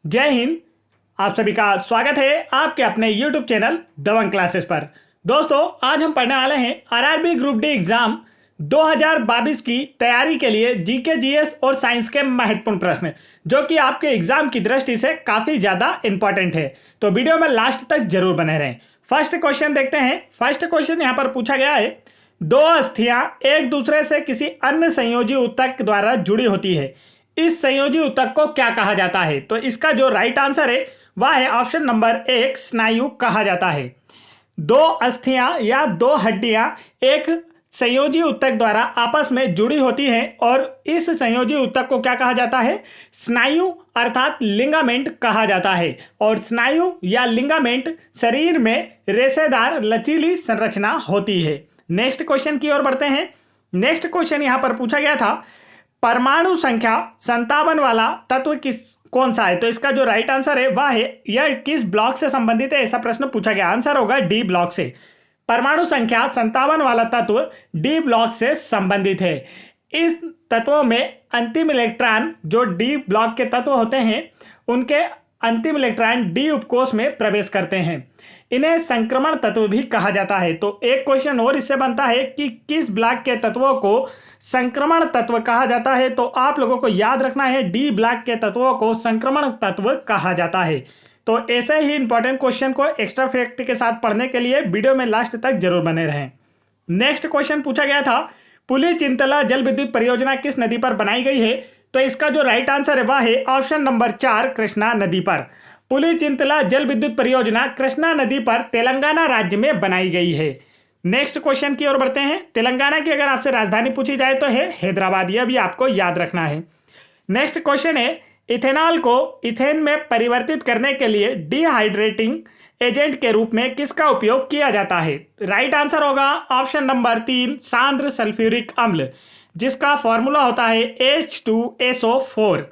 जय हिंद। आप सभी का स्वागत है आपके अपने YouTube चैनल दबंग क्लासेस पर। दोस्तों, आज हम पढ़ने वाले हैं आरआरबी ग्रुप डी एग्जाम 2022 की तैयारी के लिए जीके जीएस और साइंस के महत्वपूर्ण प्रश्न, जो कि आपके एग्जाम की दृष्टि से काफ़ी ज़्यादा इंपॉर्टेंट है। तो वीडियो में लास्ट तक जरूर बने रहें। फर्स्ट क्वेश्चन देखते हैं। फर्स्ट क्वेश्चन यहाँ पर पूछा गया है, दो अस्थियां एक दूसरे से किसी अन्य संयोजी ऊतक द्वारा जुड़ी होती है, इस संयोजी ऊतक को क्या कहा जाता है? तो इसका जो राइट आंसर है वह है ऑप्शन नंबर 1, स्नायु कहा जाता है। दो अस्थियां या दो हड्डियां एक संयोजी ऊतक द्वारा आपस में जुड़ी होती हैं और इस संयोजी ऊतक को क्या कहा जाता है? स्नायु अर्थात लिगामेंट कहा जाता है। और स्नायु या लिगामेंट शरीर में रेशेदार लचीली संरचना होती है। नेक्स्ट क्वेश्चन की ओर बढ़ते हैं। नेक्स्ट क्वेश्चन यहां पर पूछा गया था, परमाणु संख्या 57 वाला तत्व कौन सा है? तो इसका जो राइट आंसर है वह है, यह किस ब्लॉक से संबंधित है, ऐसा प्रश्न पूछा गया। आंसर होगा डी ब्लॉक से। परमाणु संख्या 57 वाला तत्व डी ब्लॉक से संबंधित है। इस तत्वों में अंतिम इलेक्ट्रॉन, जो डी ब्लॉक के तत्व होते हैं, उनके अंतिम इलेक्ट्रॉन डी उपकोष में प्रवेश करते हैं। इन्हें संक्रमण तत्व भी कहा जाता है। तो एक क्वेश्चन और इससे बनता है कि किस ब्लॉक के तत्वों को संक्रमण तत्व कहा जाता है? तो आप लोगों को याद रखना है, डी ब्लॉक के तत्वों को संक्रमण तत्व कहा जाता है। तो ऐसे ही इंपॉर्टेंट क्वेश्चन को एक्स्ट्रा फैक्ट के साथ पढ़ने के लिए वीडियो में लास्ट तक जरूर बने रहें। नेक्स्ट क्वेश्चन पूछा गया था, पुली-चिंतला जल विद्युत परियोजना किस नदी पर बनाई गई है? तो इसका जो राइट आंसर है वह है ऑप्शन नंबर 4, कृष्णा नदी पर। पुली-चिंतला जल विद्युत परियोजना कृष्णा नदी पर तेलंगाना राज्य में बनाई गई है। नेक्स्ट क्वेश्चन की ओर बढ़ते हैं। तेलंगाना की अगर आपसे राजधानी पूछी जाए तो है हैदराबाद, यह भी आपको याद रखना है। नेक्स्ट क्वेश्चन है, इथेनॉल को इथेन में परिवर्तित करने के लिए डिहाइड्रेटिंग एजेंट के रूप में किसका उपयोग किया जाता है? राइट आंसर होगा ऑप्शन नंबर 3, सांद्र सल्फ्यूरिक अम्ल, जिसका फॉर्मूला होता है H2SO4।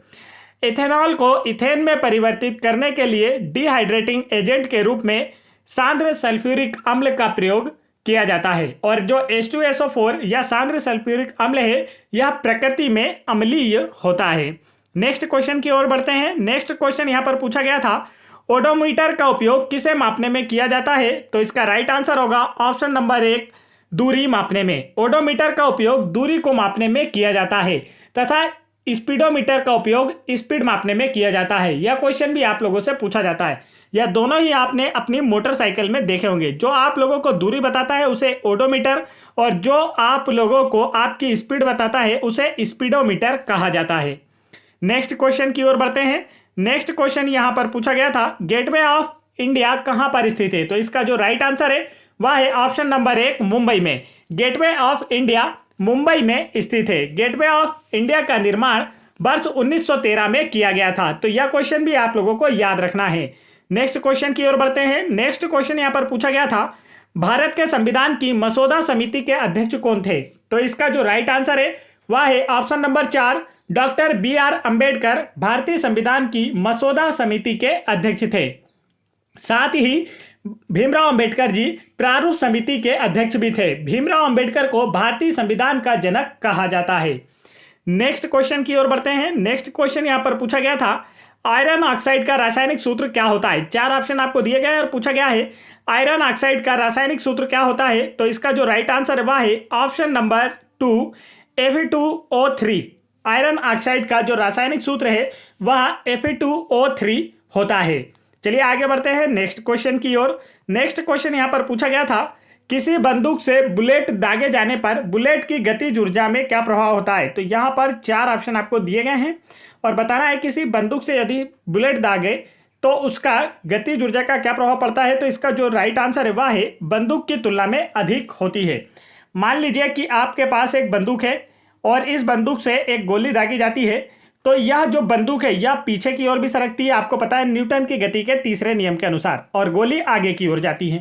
इथेनॉल को इथेन में परिवर्तित करने के लिए डिहाइड्रेटिंग एजेंट के रूप में सांद्र सल्फ्यूरिक अम्ल का प्रयोग किया जाता है। और जो H2SO4 या सांद्र सल्फ्यूरिक अम्ल है, यह प्रकृति में अम्लीय होता है। नेक्स्ट क्वेश्चन की ओर बढ़ते हैं। नेक्स्ट क्वेश्चन यहां पर पूछा गया था, ओडोमीटर का उपयोग किसे मापने में किया जाता है? तो इसका राइट आंसर होगा ऑप्शन नंबर 1, दूरी मापने में। ओडोमीटर का उपयोग दूरी को मापने में किया जाता है तथा स्पीडोमीटर का उपयोग स्पीड मापने में किया जाता है। यह क्वेश्चन भी आप लोगों से पूछा जाता है। यह दोनों ही आपने अपनी मोटरसाइकिल में देखे होंगे। जो आप लोगों को दूरी बताता है उसे ओडोमीटर, और जो आप लोगों को आपकी स्पीड बताता है उसे स्पीडोमीटर कहा जाता है। नेक्स्ट क्वेश्चन की ओर बढ़ते हैं। नेक्स्ट क्वेश्चन यहां पर पूछा गया था, गेटवे ऑफ इंडिया कहां पर स्थित है? तो इसका जो राइट आंसर है वह है ऑप्शन नंबर 1, मुंबई में। गेटवे ऑफ इंडिया मुंबई में स्थित है। गेटवे ऑफ इंडिया का निर्माण वर्ष 1913 में किया गया था। तो यह क्वेश्चन भी आप लोगों को याद रखना है। नेक्स्ट क्वेश्चन की ओर बढ़ते हैं। नेक्स्ट क्वेश्चन यहां पर पूछा गया था, भारत के संविधान की मसौदा समिति के अध्यक्ष कौन थे? तो इसका जो राइट आंसर है वह है option number 4, doctor BR Ambedkar भारतीय संविधान की मसौदा समिति के अध्यक्ष थे। साथ ही भीमराव अंबेडकर जी प्रारूप समिति के अध्यक्ष भी थे। भीमराव अंबेडकर को भारतीय संविधान का जनक कहा जाता है। नेक्स्ट क्वेश्चन की ओर बढ़ते हैं। नेक्स्ट क्वेश्चन यहां पर पूछा गया था, आयरन ऑक्साइड का रासायनिक सूत्र क्या होता है? 4 ऑप्शन आपको दिए गए और पूछा गया है आयरन ऑक्साइड का रासायनिक सूत्र क्या होता है? तो इसका जो राइट आंसर है वह है option number 2, Fe2O3। Iron oxide का जो रासायनिक सूत्र है वह Fe2O3 होता है। चलिए आगे बढ़ते हैं नेक्स्ट क्वेश्चन की ओर। नेक्स्ट क्वेश्चन यहां पर पूछा गया था, किसी बंदूक से बुलेट दागे जाने पर बुलेट की गतिज ऊर्जा में क्या प्रभाव होता है? तो यहां पर 4 ऑप्शन आपको दिए गए हैं और बताना है किसी बंदूक से यदि बुलेट दागे तो उसका गतिज ऊर्जा का क्या प्रभाव पड़ता है। तो इसका जो राइट आंसर है वह है बंदूक की तुलना में अधिक होती है। मान लीजिए कि आपके पास एक बंदूक है और इस बंदूक से एक गोली दागी जाती है, तो यह जो बंदूक है यह पीछे की ओर भी सरकती है, आपको पता है न्यूटन की गति के तीसरे नियम के अनुसार, और गोली आगे की ओर जाती है।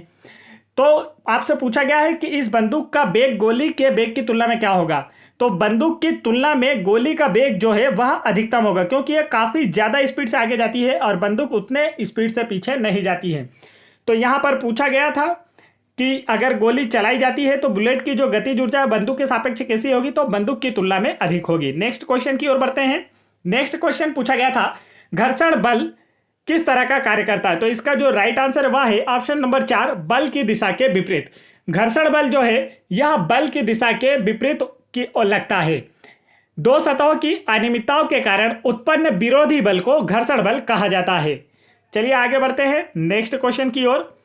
तो आपसे पूछा गया है कि इस बंदूक का वेग गोली के वेग की तुलना में क्या होगा? तो बंदूक की तुलना में गोली का वेग जो है वह अधिकतम होगा, क्योंकि यह काफ़ी ज़्यादा स्पीड से आगे जाती है और बंदूक उतने स्पीड से पीछे नहीं जाती है। तो यहाँ पर पूछा गया था कि अगर गोली चलाई जाती है तो बुलेट की जो गतिज ऊर्जा बंदूक के सापेक्ष कैसी होगी? तो बंदूक की तुलना में अधिक होगी। नेक्स्ट क्वेश्चन की ओर बढ़ते हैं। नेक्स्ट क्वेश्चन पूछा गया था, घर्षण बल किस तरह का कार्य करता है? तो इसका जो राइट आंसर है वह है ऑप्शन नंबर 4, बल की दिशा के विपरीत। घर्षण बल जो है यह बल की दिशा के विपरीत की ओर लगता है। दो सतहों की अनियमितताओं के कारण उत्पन्न विरोधी बल को घर्षण बल कहा जाता है। चलिए आगे बढ़ते हैं नेक्स्ट क्वेश्चन की ओर।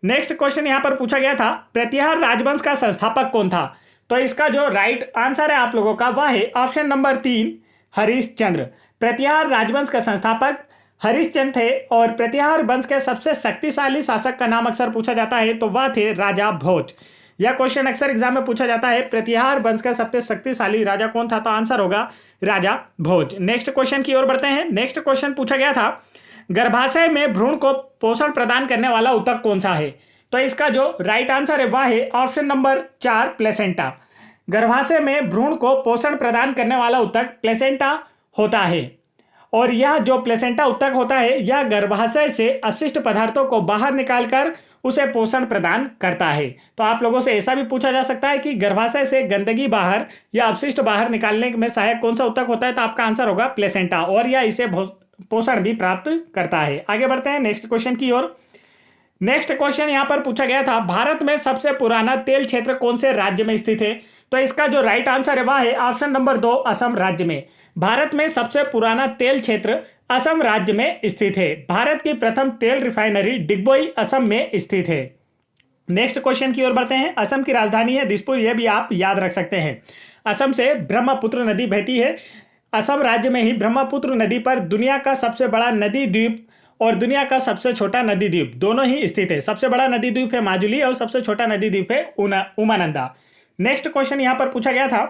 नेक्स्ट क्वेश्चन यहां पर पूछा गया था, प्रतिहार राजवंश का संस्थापक कौन था? तो इसका जो राइट आंसर है आप लोगों का वह है ऑप्शन नंबर 3, हरिश्चंद्र। प्रतिहार राजवंश का संस्थापक हरिश्चंद्र थे और प्रतिहार वंश के सबसे शक्तिशाली शासक का नाम अक्सर पूछा जाता है तो वह थे राजा भोज। यह क्वेश्चन अक्सर एग्जाम में पूछा जाता है, प्रतिहार वंश का सबसे शक्तिशाली राजा कौन था? तो आंसर होगा राजा भोज। नेक्स्ट क्वेश्चन की ओर बढ़ते हैं। नेक्स्ट क्वेश्चन पूछा गया था, गर्भाशय में भ्रूण को पोषण प्रदान करने वाला ऊतक कौन सा है? तो इसका जो राइट आंसर है वह है ऑप्शन नंबर 4, प्लेसेंटा। गर्भाशय में भ्रूण को पोषण प्रदान करने वाला ऊतक प्लेसेंटा होता है और यह जो प्लेसेंटा ऊतक होता है यह गर्भाशय से अपशिष्ट पदार्थों को बाहर निकालकर उसे पोषण प्रदान करता है। तो आप लोगों से ऐसा भी पूछा जा सकता है कि गर्भाशय से गंदगी बाहर या अपशिष्ट बाहर निकालने में सहायक कौन सा ऊतक होता है? तो आपका आंसर होगा प्लेसेंटा और यह इसे पोषण भी प्राप्त करता है। आगे बढ़ते हैं नेक्स्ट क्वेश्चन की ओर। नेक्स्ट क्वेश्चन यहां पर पूछा गया था, भारत में सबसे पुराना तेल क्षेत्र कौन से राज्य में स्थित है? तो इसका जो राइट आंसर है वह है ऑप्शन नंबर 2, असम राज्य में। भारत में सबसे पुराना तेल क्षेत्र असम राज्य में स्थित है। भारत की प्रथम तेल रिफाइनरी डिगबोई असम में स्थित है। नेक्स्ट क्वेश्चन की ओर बढ़ते हैं। असम की राजधानी है दिसपुर, यह भी आप याद रख सकते हैं। असम से ब्रह्मपुत्र नदी बहती है। असम राज्य में ही ब्रह्मपुत्र नदी पर दुनिया का सबसे बड़ा नदी द्वीप और दुनिया का सबसे छोटा नदी द्वीप दोनों ही स्थित है। सबसे बड़ा नदी द्वीप है माजुली और सबसे छोटा नदी द्वीप है उमानंदा। नेक्स्ट क्वेश्चन यहां पर पूछा गया था,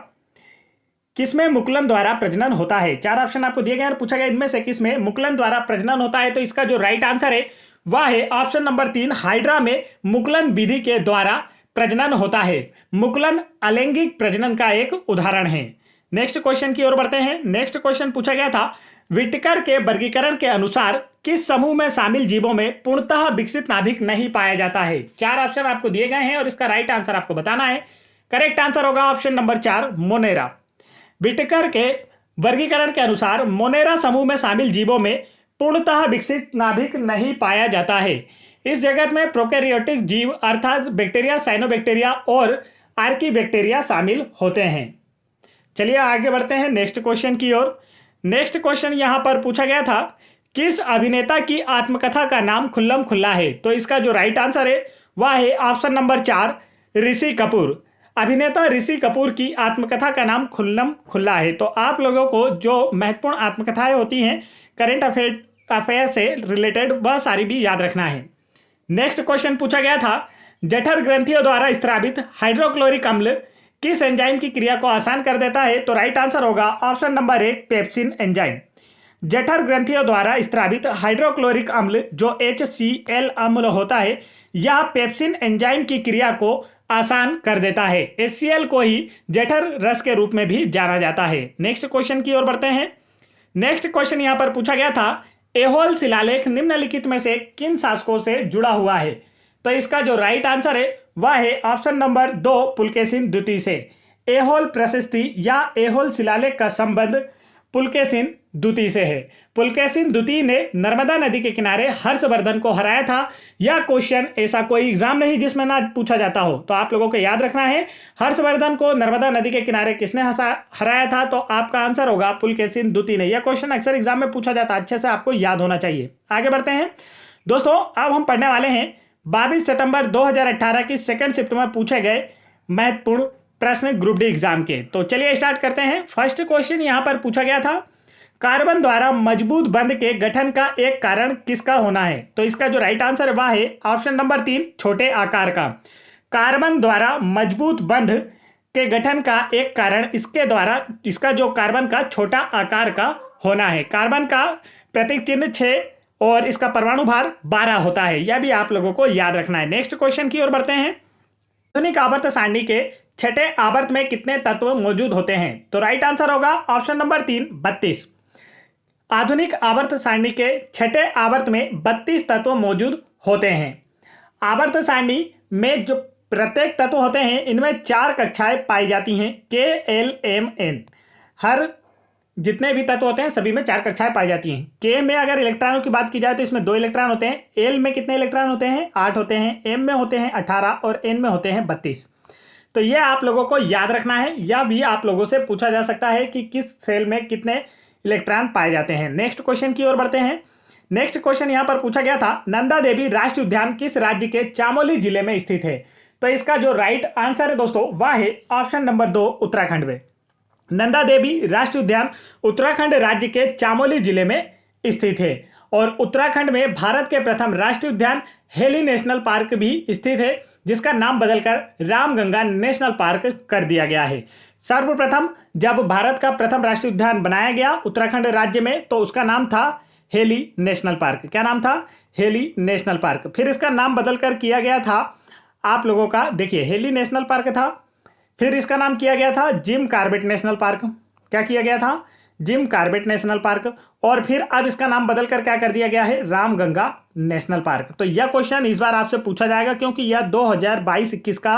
किसमें मुकुलन द्वारा प्रजनन होता है? 4 ऑप्शन आपको दिए गए और पूछा गया इनमें से किसमें मुकुलन द्वारा प्रजनन होता है? तो इसका जो राइट आंसर है वह है ऑप्शन नंबर 3, हाइड्रा में मुकुलन विधि के द्वारा प्रजनन होता है। मुकुलन अलैंगिक प्रजनन का एक उदाहरण है। नेक्स्ट क्वेश्चन की ओर बढ़ते हैं। नेक्स्ट क्वेश्चन पूछा गया था, व्हिटेकर के वर्गीकरण के अनुसार किस समूह में शामिल जीवों में पूर्णतः विकसित नाभिक नहीं पाया जाता है? 4 ऑप्शन आपको दिए गए हैं और इसका राइट आंसर आपको बताना है। करेक्ट आंसर होगा ऑप्शन नंबर 4, मोनेरा। व्हिटेकर के वर्गीकरण के अनुसार मोनेरा समूह में शामिल जीवों में पूर्णतः विकसित नाभिक नहीं पाया जाता है। इस जगत में प्रोकैरियोटिक जीव अर्थात बैक्टीरिया, साइनोबैक्टीरिया और आर्कीबैक्टीरिया शामिल होते हैं। चलिए आगे बढ़ते हैं नेक्स्ट क्वेश्चन की ओर। नेक्स्ट क्वेश्चन यहां पर पूछा गया था, किस अभिनेता की आत्मकथा का नाम खुल्लम खुल्ला है? तो इसका जो राइट आंसर है वह है ऑप्शन नंबर 4, ऋषि कपूर। अभिनेता ऋषि कपूर की आत्मकथा का नाम खुल्लम खुल्ला है। तो आप लोगों को जो महत्वपूर्ण आत्मकथाएं होती हैं करंट अफेयर से रिलेटेड वह सारी भी याद रखना है। नेक्स्ट क्वेश्चन पूछा गया था, जठर ग्रंथियों द्वारा स्त्रावित हाइड्रोक्लोरिक अम्ल किस एंजाइम की क्रिया को आसान कर देता है? तो राइट आंसर होगा ऑप्शन नंबर 1, पेप्सिन एंजाइम। जठर ग्रंथियों द्वारा स्त्रावित हाइड्रोक्लोरिक अम्ल जो HCl अम्ल होता है यह पेप्सिन एंजाइम की क्रिया को आसान कर देता है। HCl को ही जठर रस के रूप में भी जाना जाता है। नेक्स्ट क्वेश्चन की ओर बढ़ते हैं। नेक्स्ट क्वेश्चन यहां पर पूछा गया था, एहोल शिलालेख निम्नलिखित में से किन शासकों से जुड़ा हुआ है? तो इसका जो राइट आंसर है वह है ऑप्शन नंबर 2, पुलकेशिन द्वितीय से। एहोल प्रशस्ति या एहोल शिलालेख का संबंध पुलकेशिन द्वितीय से है। पुलकेशिन द्वितीय ने नर्मदा नदी के किनारे हर्षवर्धन को हराया था। यह क्वेश्चन ऐसा कोई एग्जाम नहीं जिसमें ना पूछा जाता हो, तो आप लोगों को याद रखना है हर्षवर्धन को नर्मदा नदी के किनारे किसने हराया था? तो आपका आंसर होगा पुलकेशिन द्वितीय ने। यह क्वेश्चन अक्सर एग्जाम में पूछा जाता है, अच्छे से आपको याद होना चाहिए। आगे बढ़ते हैं दोस्तों, अब हम पढ़ने वाले हैं 22 सितंबर 2018 की सेकंड शिफ्ट में पूछे गए महत्वपूर्ण प्रश्न ग्रुप डी एग्जाम के। तो चलिए स्टार्ट करते हैं। फर्स्ट क्वेश्चन यहां पर पूछा गया था, कार्बन द्वारा मजबूत बंध के गठन का एक कारण किसका होना है? तो इसका जो राइट आंसर है वह है ऑप्शन नंबर 3, छोटे आकार का। कार्बन द्वारा मजबूत बंध के गठन का एक कारण इसके द्वारा इसका जो कार्बन का छोटा आकार का होना है। कार्बन का प्रतीक चिन्ह 6 और इसका परमाणु भार 12 होता है, यह भी आप लोगों को याद रखना है। नेक्स्ट क्वेश्चन की ओर बढ़ते हैं। आधुनिक आवर्त सारणी के छठे आवर्त में कितने तत्व मौजूद होते हैं? तो राइट आंसर होगा ऑप्शन नंबर 3, 32। आधुनिक आवर्त सारणी के छठे आवर्त में 32 तत्व मौजूद होते हैं। आवर्त सारणी में जो प्रत्येक तत्व होते हैं इनमें 4 कक्षाएं पाई जाती हैं, KLMN। हर जितने भी तत्व होते हैं सभी में 4 कक्षाएं पाई जाती हैं। के में अगर इलेक्ट्रॉनों की बात की जाए तो इसमें 2 इलेक्ट्रॉन होते हैं। एल में कितने इलेक्ट्रॉन होते हैं? 8 होते हैं। एम में होते हैं 18 और एन में होते हैं 32। तो ये आप लोगों को याद रखना है, या भी आप लोगों से पूछा जा सकता है कि किस सेल में कितने इलेक्ट्रॉन पाए जाते हैं। नेक्स्ट क्वेश्चन की ओर बढ़ते हैं। नेक्स्ट क्वेश्चन यहां पर पूछा गया था, नंदा देवी राष्ट्रीय उद्यान किस राज्य के चामोली जिले में स्थित है? तो इसका जो राइट आंसर है दोस्तों वह है ऑप्शन नंबर 2 उत्तराखंड में। नंदा देवी राष्ट्रीय उद्यान उत्तराखंड राज्य के चामोली जिले में स्थित है। और उत्तराखंड में भारत के प्रथम राष्ट्रीय उद्यान हेली नेशनल पार्क भी स्थित है, जिसका नाम बदलकर रामगंगा नेशनल पार्क कर दिया गया है। सर्वप्रथम जब भारत का प्रथम राष्ट्रीय उद्यान बनाया गया उत्तराखंड राज्य में तो उसका नाम था हेली नेशनल पार्क। क्या नाम था? Heli national park. फिर इसका नाम बदलकर किया गया था आप लोगों का, देखिए हेली नेशनल पार्क था, फिर इसका नाम किया गया था जिम कॉर्बेट नेशनल पार्क। क्या किया गया था? Jim Corbett national park. और फिर अब इसका नाम बदलकर क्या कर दिया गया है? Ramganga national park. तो यह क्वेश्चन इस बार आपसे पूछा जाएगा क्योंकि यह 2022-21 का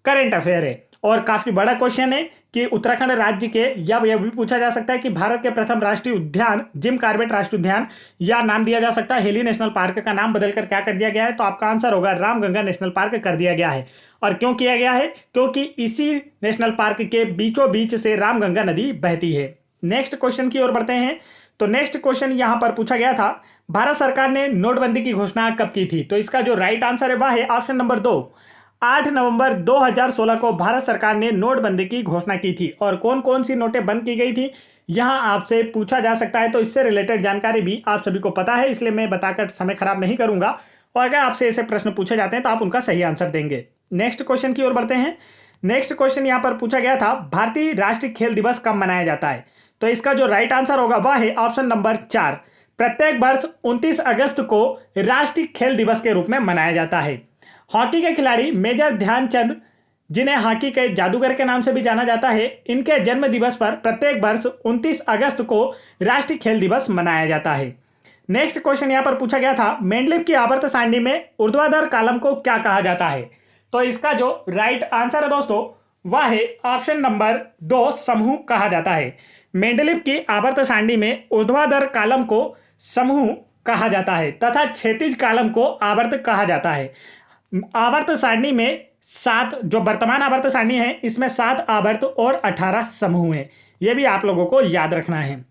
करंट अफेयर है और काफी बड़ा क्वेश्चन है कि उत्तराखंड राज्य के, या यह भी पूछा जा सकता है कि भारत के प्रथम राष्ट्रीय उद्यान जिम कॉर्बेट राष्ट्रीय उद्यान, या नाम दिया जा सकता है हेली नेशनल पार्क का नाम बदलकर क्या कर दिया गया है? तो आपका आंसर होगा रामगंगा नेशनल पार्क कर दिया गया है। और क्यों किया गया है? क्योंकि इसी नेशनल पार्क के बीचों बीच से रामगंगा नदी बहती है। नेक्स्ट क्वेश्चन की ओर बढ़ते हैं। तो नेक्स्ट क्वेश्चन यहां पर पूछा गया था, भारत सरकार ने नोटबंदी की घोषणा कब की थी? तो इसका जो राइट आंसर है वह है ऑप्शन नंबर 2 8 नवंबर 2016 को भारत सरकार ने नोटबंदी की घोषणा की थी। और कौन कौन सी नोटें बंद की गई थी यहां आपसे पूछा जा सकता है, तो इससे रिलेटेड जानकारी भी आप सभी को पता है, इसलिए मैं बताकर समय खराब नहीं करूंगा। और अगर आपसे ऐसे प्रश्न पूछे जाते हैं तो आप उनका सही आंसर देंगे। नेक्स्ट क्वेश्चन की ओर बढ़ते हैं। नेक्स्ट क्वेश्चन यहां पर पूछा गया था, भारतीय राष्ट्रीय खेल दिवस कब मनाया जाता है? तो इसका जो राइट आंसर होगा वह है ऑप्शन नंबर 4 प्रत्येक वर्ष 29 अगस्त को राष्ट्रीय खेल दिवस के रूप में मनाया जाता है। हॉकी के खिलाड़ी मेजर ध्यानचंद, जिन्हें हॉकी के जादूगर के नाम से भी जाना जाता है, इनके जन्म दिवस पर प्रत्येक वर्ष 29 अगस्त को राष्ट्रीय खेल दिवस मनाया जाता है। नेक्स्ट क्वेश्चन यहां पर पूछा गया था, मेंडलीव की आवर्त सारणी में ऊर्ध्वाधर कॉलम को क्या कहा जाता है? तो इसका जो राइट आंसर है दोस्तों वह है ऑप्शन नंबर 2 समूह कहा जाता है। मेंडलीव की आवर्त सारणी में ऊर्ध्वाधर कॉलम को समूह कहा जाता है तथा क्षैतिज कॉलम को आवर्त कहा जाता है। आवर्त सारणी में 7, जो वर्तमान आवर्त सारणी है इसमें 7 आवर्त और 18 समूह हैं। यह भी आप लोगों को याद रखना है।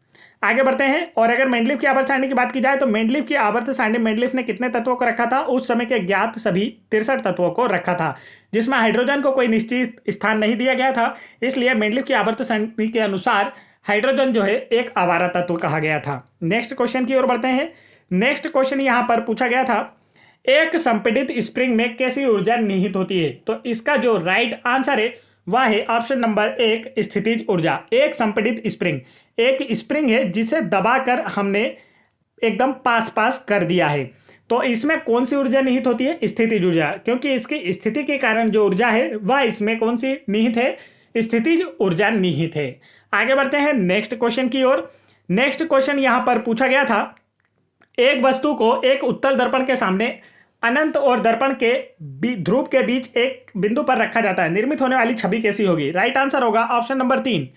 आगे बढ़ते हैं। और अगर मेंडलीव की आवर्त सारणी की बात की जाए तो मेंडलीव की आवर्त सारणी, मेंडलीव ने कितने तत्वों को रखा था? उस समय के ज्ञात सभी 63 तत्वों को रखा था, जिसमें हाइड्रोजन को कोई निश्चित स्थान नहीं दिया गया था। इसलिए मेंडलीव की आवर्त सारणी के अनुसार हाइड्रोजन जो है एक आवारा तत्व कहा गया था। नेक्स्ट क्वेश्चन की ओर बढ़ते हैं। नेक्स्ट क्वेश्चन यहां पर पूछा गया था, एक संपीड़ित स्प्रिंग में कैसी ऊर्जा निहित होती है? तो इसका जो राइट आंसर है वह है ऑप्शन नंबर 1 स्थितिज ऊर्जा। एक संपीड़ित स्प्रिंग एक स्प्रिंग है जिसे दबाकर हमने एकदम पास कर दिया है। तो इसमें कौन सी ऊर्जा निहित होती है? स्थितिज ऊर्जा, क्योंकि इसकी स्थिति के कारण जो ऊर्जा है वह इसमें कौन सी निहित है? स्थितिज ऊर्जा निहित है। आगे बढ़ते हैं नेक्स्ट क्वेश्चन की ओर। नेक्स्ट क्वेश्चन यहां पर पूछा गया था, एक वस्तु को एक उत्तल दर्पण के सामने अनंत और दर्पण के ध्रुव के बीच एक बिंदु पर रखा जाता है, निर्मित होने वाली छवि कैसी होगी? राइट आंसर होगा ऑप्शन नंबर 3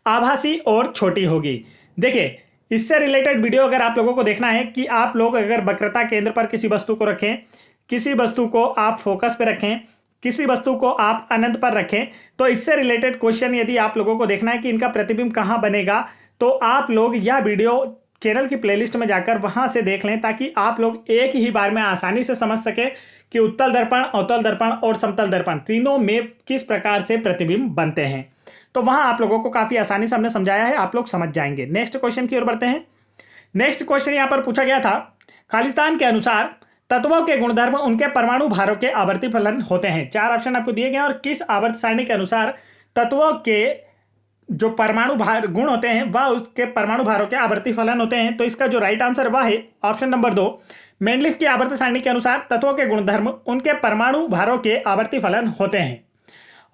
आभासी और छोटी होगी। देखिए, इससे रिलेटेड वीडियो अगर आप लोगों को देखना है कि आप लोग अगर वक्रता केंद्र पर किसी वस्तु को रखें, किसी वस्तु को आप फोकस पे रखें, किसी वस्तु को आप अनंत पर रखें, तो इससे रिलेटेड क्वेश्चन यदि आप लोगों को देखना है कि इनका प्रतिबिंब कहाँ बनेगा, तो आप लोग यह वीडियो चैनल की प्लेलिस्ट में जाकर वहां से देख लें, ताकि आप लोग एक ही बार में आसानी से समझ सकें कि उत्तल दर्पण, अवतल दर्पण और समतल दर्पण तीनों में किस प्रकार से प्रतिबिंब बनते हैं। तो वहां आप लोगों को काफी आसानी से हमने समझाया है, आप लोग समझ जाएंगे। नेक्स्ट क्वेश्चन की ओर बढ़ते हैं। नेक्स्ट क्वेश्चन यहां पर पूछा गया था, खालिस्तान के अनुसार तत्वों के गुणधर्म उनके परमाणु भारों के आवर्ती फलन होते हैं। 4 ऑप्शन आपको दिए गए हैं और किस आवर्त सारणी के अनुसार तत्वों के जो परमाणु भार गुण होते हैं वह उसके परमाणु भारों के आवर्ती फलन होते हैं। तो इसका जो राइट आंसर वह है ऑप्शन नंबर 2 मेंडलीव की आवर्त सारणी के अनुसार तत्वों के गुणधर्म उनके परमाणु भारों के आवर्ती फलन होते हैं।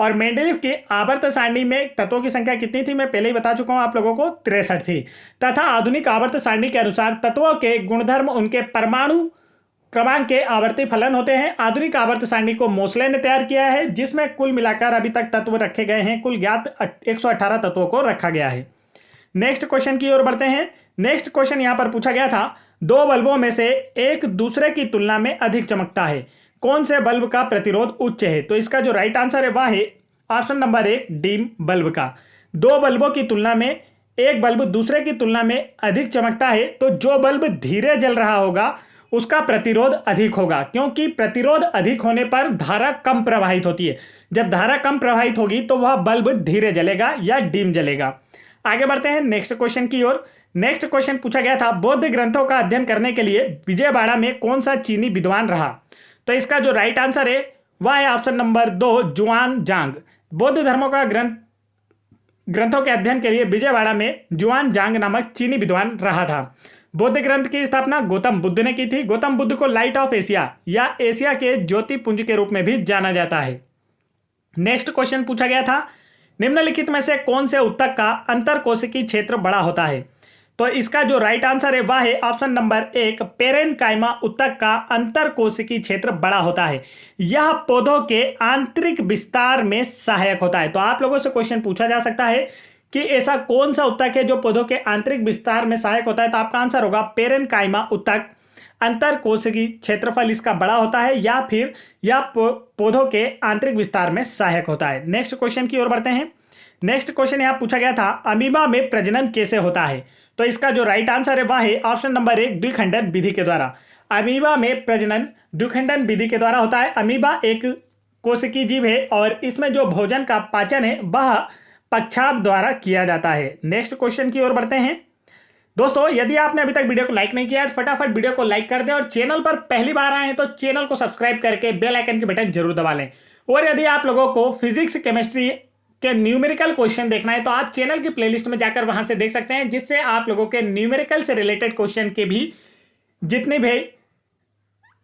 और मेंडलीव की आवर्त सारणी में तत्वों की संख्या कितनी थी? मैं पहले ही बता चुका हूं आप लोगों को, 63 थी। तथा आधुनिक आवर्त सारणी के अनुसार तत्वों के गुणधर्म उनके परमाणु क्रमांक के आवर्ती फलन होते हैं। आधुनिक आवर्त सारणी को मोसले ने तैयार किया है, जिसमें कुल मिलाकर अभी तक तत्व रखे गए हैं, कुल ज्ञात 118 तत्वों को रखा गया है। नेक्स्ट क्वेश्चन की ओर बढ़ते हैं। नेक्स्ट क्वेश्चन यहां पर पूछा गया था, दो बल्बों में से एक दूसरे की तुलना में अधिक चमकता है, कौन से बल्ब का प्रतिरोध उच्च है? तो इसका जो राइट आंसर है वह है ऑप्शन नंबर 1 डीम बल्ब का। दो बल्बों की तुलना में एक बल्ब दूसरे की तुलना में अधिक चमकता है, तो जो बल्ब धीरे जल रहा होगा उसका प्रतिरोध अधिक होगा, क्योंकि प्रतिरोध अधिक होने पर धारा कम प्रवाहित होती है। जब धारा कम प्रवाहित होगी तो वह बल्ब धीरे जलेगा या डीम जलेगा। आगे बढ़ते हैं नेक्स्ट क्वेश्चन की ओर। नेक्स्ट क्वेश्चन पूछा गया था, बौद्ध ग्रंथों का अध्ययन करने के लिए विजयवाड़ा में कौन सा चीनी विद्वान रहा? तो इसका जो राइट आंसर है वह है ऑप्शन नंबर 2 जुआन जांग। बौद्ध धर्मों का ग्रंथों के अध्ययन के लिए विजयवाड़ा में जुआन जांग नामक चीनी विद्वान रहा था। बौद्ध ग्रंथ की स्थापना गौतम बुद्ध ने की थी। गौतम बुद्ध को लाइट ऑफ एशिया या एशिया के ज्योति पुंज के रूप में भी जाना जाता है। नेक्स्ट क्वेश्चन पूछा गया था, निम्नलिखित में से कौन से ऊतक का अंतरकोशिकीय क्षेत्र बड़ा होता है? तो इसका जो राइट आंसर है वह है ऑप्शन नंबर 1 पेरेनकाइमा ऊतक का अंतरकोशिकीय क्षेत्र बड़ा होता है। यह पौधों के आंतरिक विस्तार में सहायक होता है। तो आप लोगों से क्वेश्चन पूछा जा सकता है कि ऐसा कौन सा ऊतक है जो पौधों के आंतरिक विस्तार में सहायक होता है? तो आपका आंसर होगा पेरेनकाइमा ऊतक अंतरकोशिकीय क्षेत्रफल इसका बड़ा होता है, या फिर यह पौधों के आंतरिक विस्तार में सहायक होता है। नेक्स्ट क्वेश्चन की ओर बढ़ते हैं। नेक्स्ट क्वेश्चन यहां पूछा गया था, अमीबा में प्रजनन कैसे होता है? तो इसका जो राइट आंसर है वह है ऑप्शन नंबर 1 द्विखंडन विधि के द्वारा। अमीबा में प्रजनन द्विखंडन विधि के द्वारा होता है। अमीबा एक कोशिकीय जीव है और इसमें जो भोजन का पाचन है वह पक्षाभ द्वारा किया जाता है। नेक्स्ट क्वेश्चन की ओर बढ़ते हैं। दोस्तों, यदि आपने अभी तक वीडियो को लाइक नहीं किया है तो फटाफट वीडियो को लाइक कर दें, और चैनल पर पहली बार आए हैं तो चैनल को सब्सक्राइब करके बेल आइकन के बटन जरूर दबा लें। और यदि आप लोगों को फिजिक्स केमिस्ट्री के न्यूमेरिकल क्वेश्चन देखना है तो आप चैनल की प्लेलिस्ट में जाकर वहां से देख सकते हैं, जिससे आप लोगों के न्यूमेरिकल से रिलेटेड क्वेश्चन के भी जितने भी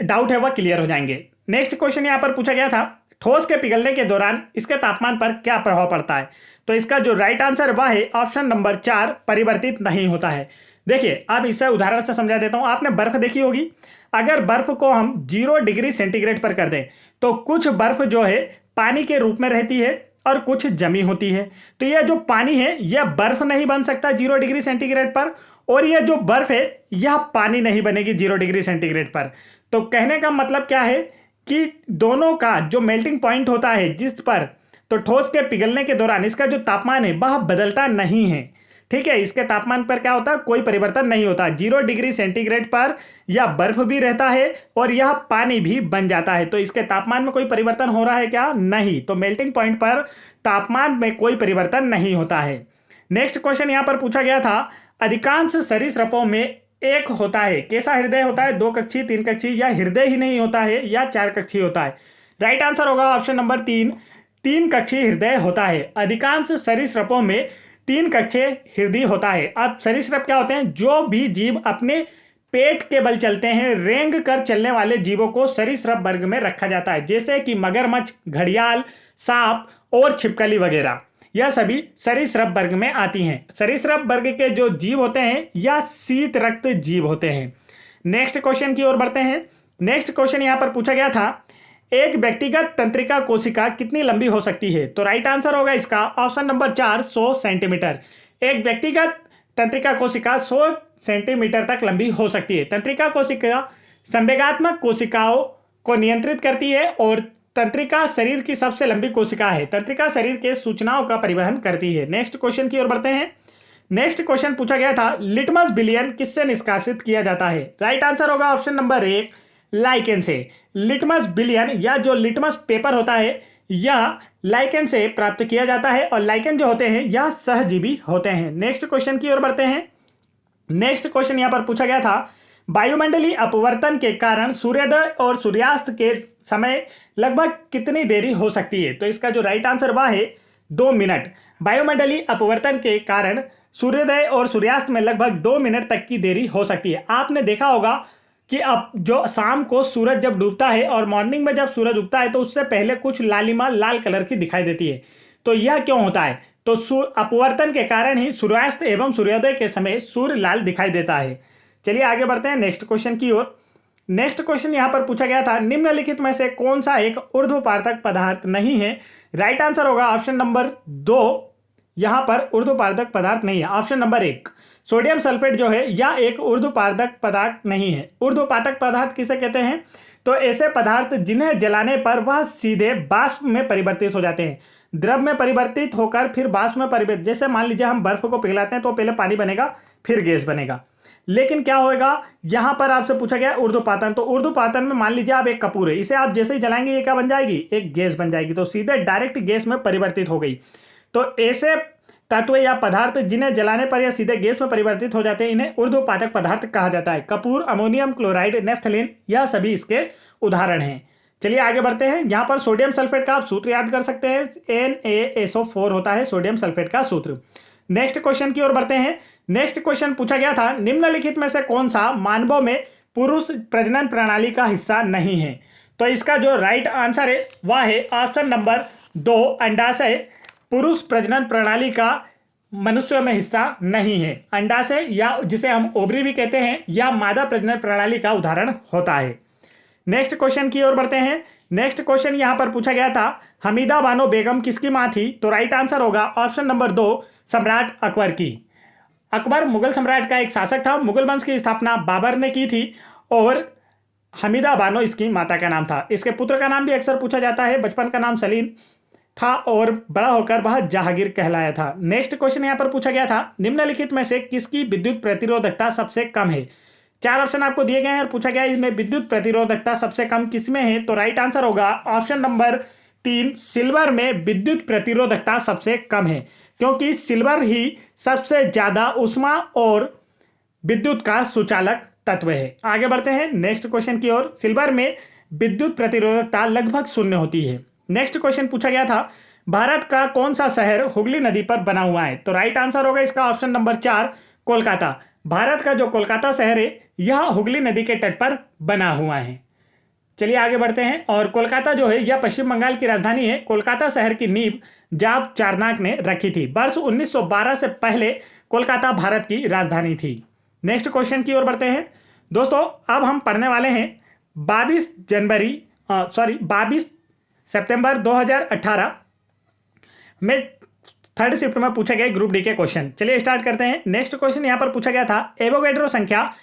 डाउट है वह क्लियर हो जाएंगे। नेक्स्ट क्वेश्चन यहां पर पूछा गया था, ठोस के पिघलने के दौरान इसके तापमान पर क्या प्रभाव पड़ता है? तो इसका जो राइट आंसर वह है ऑप्शन नंबर 4 परिवर्तित नहीं होता है। देखिए, अब इसे उदाहरण से समझा देता हूं। आपने बर्फ देखी होगी, अगर बर्फ को हम 0 डिग्री सेंटीग्रेड पर कर दें तो कुछ बर्फ जो है पानी के रूप में रहती है और कुछ जमी होती है। तो यह जो पानी है यह बर्फ नहीं बन सकता 0 डिग्री सेंटीग्रेड पर, और यह जो बर्फ है यह पानी नहीं बनेगी 0 डिग्री सेंटीग्रेड पर। तो कहने का मतलब क्या है कि दोनों का जो मेल्टिंग पॉइंट होता है जिस पर, तो ठोस के पिघलने के दौरान इसका जो तापमान है वह बदलता नहीं है। ठीक है, इसके तापमान पर क्या होता है, कोई परिवर्तन नहीं होता। 0 डिग्री सेंटीग्रेड पर यह बर्फ भी रहता है और यह पानी भी बन जाता है। तो इसके तापमान में कोई परिवर्तन हो रहा है क्या? नहीं। तो मेल्टिंग पॉइंट पर तापमान में कोई परिवर्तन नहीं होता है। नेक्स्ट क्वेश्चन यहां पर पूछा गया था, अधिकांश सरीसृपों में एक होता है, कैसा हृदय होता है? 2 कक्षीय, 3 कक्षीय, या हृदय ही नहीं होता है, या 4 कक्षीय होता है? राइट आंसर होगा ऑप्शन नंबर 3 कक्षीय हृदय होता है। अधिकांश सरीसृपों में 3 कक्षीय हृदय होता है। अब सरीसृप क्या होते हैं? जो भी जीव अपने पेट के बल चलते हैं, रेंग कर चलने वाले जीवों को सरीसृप वर्ग में रखा जाता है, जैसे कि मगरमच्छ, घड़ियाल, सांप और छिपकली वगैरह। यह सभी सरीसृप वर्ग में आती हैं। सरीसृप वर्ग के जो जीव होते हैं यह शीत रक्त जीव होते हैं। नेक्स्ट क्वेश्चन की ओर बढ़ते हैं। नेक्स्ट क्वेश्चन यहां पर पूछा गया था, एक व्यक्तिगत तंत्रिका कोशिका कितनी लंबी हो सकती है? तो राइट आंसर होगा इसका ऑप्शन नंबर 4 100 सेंटीमीटर। एक व्यक्तिगत तंत्रिका कोशिका 100 सेंटीमीटर तक लंबी हो सकती है। तंत्रिका कोशिका संवेगात्मक कोशिकाओं को नियंत्रित करती है और तंत्रिका शरीर की सबसे लंबी कोशिका है। तंत्रिका शरीर के सूचनाओं का परिवहन करती है। नेक्स्ट क्वेश्चन की ओर बढ़ते हैं। नेक्स्ट क्वेश्चन पूछा गया था, लिटमस विलयन किससे निष्कासित किया जाता है? राइट आंसर होगा ऑप्शन नंबर 1 लाइकेन से। लिटमस विलयन या जो लिटमस पेपर होता है यह लाइकेन से प्राप्त किया जाता है, और लाइकेन जो होते हैं यह सहजीवी होते हैं। नेक्स्ट क्वेश्चन की ओर बढ़ते हैं। नेक्स्ट क्वेश्चन यहां पर पूछा गया था, वायुमंडलीय अपवर्तन के कारण सूर्योदय और सूर्यास्त के समय लगभग कितनी देरी हो सकती है? तो इसका जो राइट आंसर वह है 2 मिनट। वायुमंडलीय अपवर्तन के कारण सूर्योदय और सूर्यास्त में लगभग 2 मिनट तक की देरी हो सकती है। आपने देखा होगा कि अब जो शाम को सूरज जब डूबता है और मॉर्निंग में जब सूरज उगता है तो उससे पहले कुछ लालिमा लाल कलर की दिखाई देती है। तो यह क्यों होता है? तो अपवर्तन के कारण ही सूर्यास्त एवं सूर्योदय के समय सूर्य लाल दिखाई देता है। चलिए आगे बढ़ते हैं नेक्स्ट क्वेश्चन की ओर। नेक्स्ट क्वेश्चन यहां पर पूछा गया था, निम्नलिखित में से कौन सा एक ऊर्ध्वपातक पदार्थ नहीं है? राइट आंसर होगा ऑप्शन नंबर 2 यहाँ पर ऊर्ध्वपारदक पदार्थ नहीं है। ऑप्शन नंबर 1 सोडियम सल्फेट जो है यह एक ऊर्ध्वपारदक पदार्थ नहीं है। ऊर्ध्वपातक पदार्थ किसे कहते हैं? तो ऐसे पदार्थ जिन्हें जलाने पर वह सीधे वाष्प में परिवर्तित हो जाते हैं, द्रव में परिवर्तित होकर फिर वाष्प में परिवर्तित। जैसे मान लीजिए हम बर्फ को पिघलाते हैं तो पहले पानी बनेगा फिर गैस बनेगा, लेकिन क्या होगा यहां पर आपसे पूछा गया ऊर्ध्वपातन। तो ऊर्ध्वपातन में मान लीजिए आप एक कपूर है, इसे आप जैसे ही जलाएंगे ये क्या बन जाएगी? एक गैस बन जाएगी, तो सीधे डायरेक्ट गैस में परिवर्तित हो गई। तो ऐसे तत्व या पदार्थ जिन्हें जलाने पर या सीधे गैस में परिवर्तित हो जाते हैं इन्हें ऊर्ध्वपातक पदार्थ कहा जाता है। कपूर, अमोनियम क्लोराइड, नेफ्थलीन, यह सभी इसके उदाहरण हैं। चलिए आगे बढ़ते हैं। यहाँ पर सोडियम सल्फेट का आप सूत्र याद कर सकते हैं, NaSO4 होता है सोडियम सल्फेट का सूत्र। नेक्स्ट क्वेश्चन की ओर बढ़ते हैं। नेक्स्ट क्वेश्चन पूछा गया था, निम्नलिखित में से कौन सा मानवों में पुरुष प्रजनन प्रणाली का हिस्सा नहीं है? तो इसका जो राइट आंसर है वह है ऑप्शन नंबर 2 अंडाशय पुरुष प्रजनन प्रणाली का मनुष्यों में हिस्सा नहीं है। अंडाशय या जिसे हम ओवरी भी कहते हैं या मादा प्रजनन प्रणाली का उदाहरण होता है। नेक्स्ट क्वेश्चन की ओर बढ़ते हैं। नेक्स्ट क्वेश्चन यहां पर पूछा गया था, हमीदा बानो बेगम किसकी मां थी? तो राइट आंसर होगा ऑप्शन नंबर 2 सम्राट अकबर की। अकबर मुगल सम्राट का एक शासक था। मुगल वंश की स्थापना बाबर ने की थी और हमीदा बानो इसकी माता का नाम था। इसके पुत्र का नाम भी अक्सर पूछा जाता है। बचपन का नाम सलीम था और बड़ा होकर वह जहांगीर कहलाया था। नेक्स्ट क्वेश्चन यहाँ पर पूछा गया था, निम्नलिखित में से किसकी विद्युत प्रतिरोधकता सबसे कम है? 4 ऑप्शन आपको दिए गए हैं और पूछा गया इसमें विद्युत प्रतिरोधकता सबसे कम किसमें है? तो राइट आंसर होगा ऑप्शन नंबर 3 सिल्वर में विद्युत प्रतिरोधकता सबसे कम है, क्योंकि सिल्वर ही सबसे ज्यादा ऊष्मा और विद्युत का सुचालक तत्व है। आगे बढ़ते हैं नेक्स्ट क्वेश्चन की ओर। सिल्वर में विद्युत प्रतिरोधकता लगभग 0 होती है। नेक्स्ट क्वेश्चन पूछा गया था, भारत का कौन सा शहर हुगली नदी पर बना हुआ है? तो राइट आंसर होगा इसका ऑप्शन नंबर 4 कोलकाता। भारत का जो कोलकाता शहर है यह हुगली नदी के तट पर बना हुआ है। चलिए आगे बढ़ते हैं। और कोलकाता जो है यह पश्चिम बंगाल की राजधानी है। कोलकाता शहर की नींव जाब चारनाक ने रखी थी। वर्ष 1912 से पहले कोलकाता भारत की राजधानी थी। नेक्स्ट क्वेश्चन की ओर बढ़ते हैं। दोस्तों अब हम पढ़ने वाले हैं 22 सितंबर 2018 में थर्ड शिफ्ट में पूछे गए ग्रुप डी के क्वेश्चन। चलिए स्टार्ट करते हैं। नेक्स्ट क्वेश्चन यहां पर पूछा गया था, एवोगैड्रो संख्या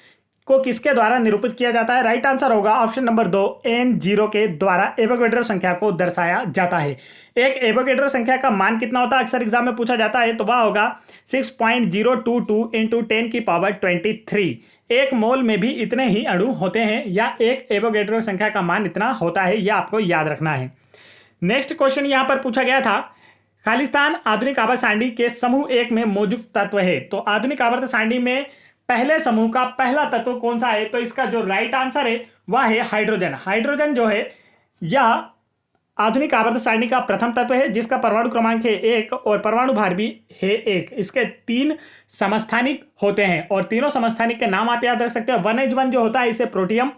को किसके द्वारा निरूपित किया जाता है? राइट आंसर होगा ऑप्शन नंबर 2 N0 के द्वारा एवोगैड्रो संख्या को दर्शाया जाता है। एक एवोगैड्रो संख्या का मान कितना होता है? अक्सर एग्जाम में पूछा जाता है, तो वह होगा 6.022 × 10⁻23। एक मोल में भी इतने ही अणु होते हैं या एक एवोगैड्रो संख्या का मान इतना होता है, यह आपको याद रखना है। नेक्स्ट क्वेश्चन यहां पर पूछा गया था, खालिस्तान आधुनिक आवर्त सारणी के समूह 1 में मौजूद तत्व है। तो आधुनिक आवर्त सारणी में पहले समूह का पहला तत्व कौन सा है? तो इसका जो राइट आंसर है वह है हाइड्रोजन। हाइड्रोजन जो है यह आधुनिक आवर्त सारणी का प्रथम तत्व है, जिसका परमाणु क्रमांक है 1 और परमाणु भार भी है 1। इसके 3 समस्थानिक होते हैं और तीनों समस्थानिक के नाम आप याद रख सकते हैं। 1s1 जो होता है इसे प्रोटियम,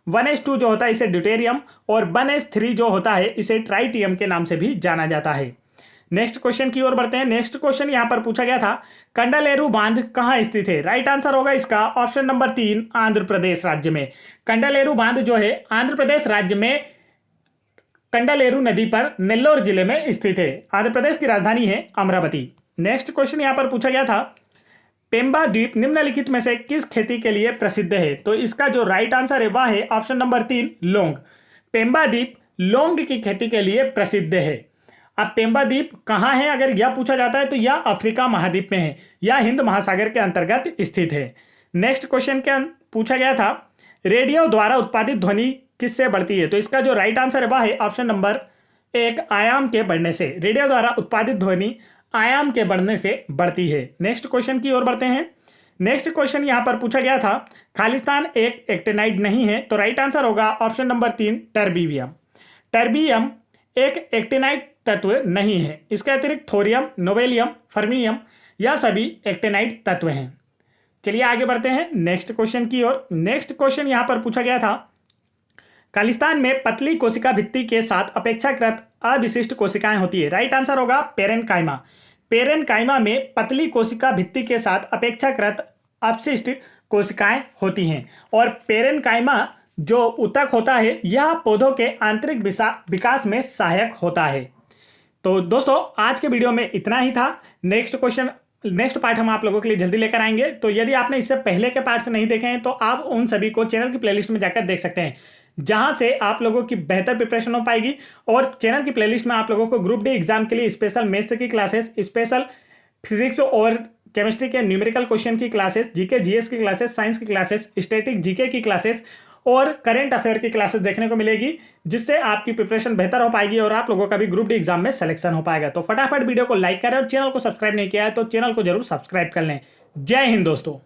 1s2 जो होता है इसे ड्यूटेरियम और 1s3 जो होता है इसे ट्राइटियम के नाम से भी जाना जाता है। नेक्स्ट क्वेश्चन की ओर बढ़ते हैं। नेक्स्ट क्वेश्चन यहां पर पूछा गया था, कंडालेरू बांध कहां स्थित है? राइट आंसर होगा इसका ऑप्शन नंबर 3 आंध्र प्रदेश राज्य में। कंडालेरू बांध जो है आंध्र प्रदेश राज्य में कंडालेरू नदी पर नेल्लोर जिले में स्थित है। आंध्र प्रदेश की राजधानी है अमरावती। नेक्स्ट क्वेश्चन यहां पर पूछा गया था, पेम्बा द्वीप निम्नलिखित में से किस खेती के लिए प्रसिद्ध है? तो इसका जो राइट आंसर है वह है ऑप्शन नंबर 3 लौंग। पेम्बा द्वीप लौंग की खेती के लिए प्रसिद्ध है। अब पेम्बा द्वीप कहाँ है अगर यह पूछा जाता है तो यह अफ्रीका महाद्वीप में है, यह हिंद महासागर के अंतर्गत स्थित है। नेक्स्ट क्वेश्चन के पूछा गया था, रेडियो द्वारा उत्पादित ध्वनि किससे बढ़ती है? तो इसका जो राइट आंसर है वह है ऑप्शन नंबर 1 आयाम के बढ़ने से। रेडियो द्वारा उत्पादित ध्वनि आयाम के बढ़ने से बढ़ती है। नेक्स्ट क्वेश्चन की ओर बढ़ते हैं। नेक्स्ट क्वेश्चन यहां पर पूछा गया था, खालिस्तान एक एक्टिनाइड नहीं है। तो राइट आंसर होगा ऑप्शन नंबर 3 टर्बियम। टर्बियम एक एक्टिनाइड तत्व नहीं है। इसके अतिरिक्त थोरियम, नोबेलियम, फर्मियम यह सभी एक्टिनाइड तत्व हैं। चलिए आगे बढ़ते हैं नेक्स्ट क्वेश्चन की ओर। नेक्स्ट क्वेश्चन यहां पर पूछा गया था, खालिस्तान में पतली कोशिका भित्ति के साथ अपेक्षाकृत अविशिष्ट कोशिकाएं होती है। राइट आंसर होगा पेरेनकाइमा। पेरेनकाइमा में पतली कोशिका भित्ति के साथ अपेक्षाकृत अवशिष्ट कोशिकाएं होती हैं और पेरेनकाइमा जो ऊतक होता है यह पौधों के आंतरिक विकास में सहायक होता है। तो दोस्तों आज के वीडियो में इतना ही था। नेक्स्ट पार्ट हम आप लोगों के लिए जल्दी लेकर आएंगे। तो यदि आपने इससे पहले के पार्ट्स नहीं देखे हैं तो आप उन सभी को चैनल की प्लेलिस्ट में जाकर देख सकते हैं, जहां से आप लोगों की बेहतर प्रिपरेशन हो पाएगी। और चैनल की प्लेलिस्ट में आप लोगों को ग्रुप डी एग्जाम के लिए स्पेशल मैथ्स की क्लासेस, स्पेशल फिजिक्स और केमिस्ट्री के न्यूमेरिकल क्वेश्चन की क्लासेस, जीके जीएस की क्लासेस, साइंस की क्लासेस, स्टैटिक जीके की क्लासेस और करंट अफेयर की क्लासेस देखने को मिलेगी, जिससे आपकी प्रिपरेशन बेहतर हो पाएगी और आप लोगों का भी ग्रुप डी एग्जाम में सिलेक्शन हो पाएगा। तो फटाफट वीडियो को लाइक करें और चैनल को सब्सक्राइब नहीं किया है तो चैनल को जरूर सब्सक्राइब कर लें। जय हिंद दोस्तों।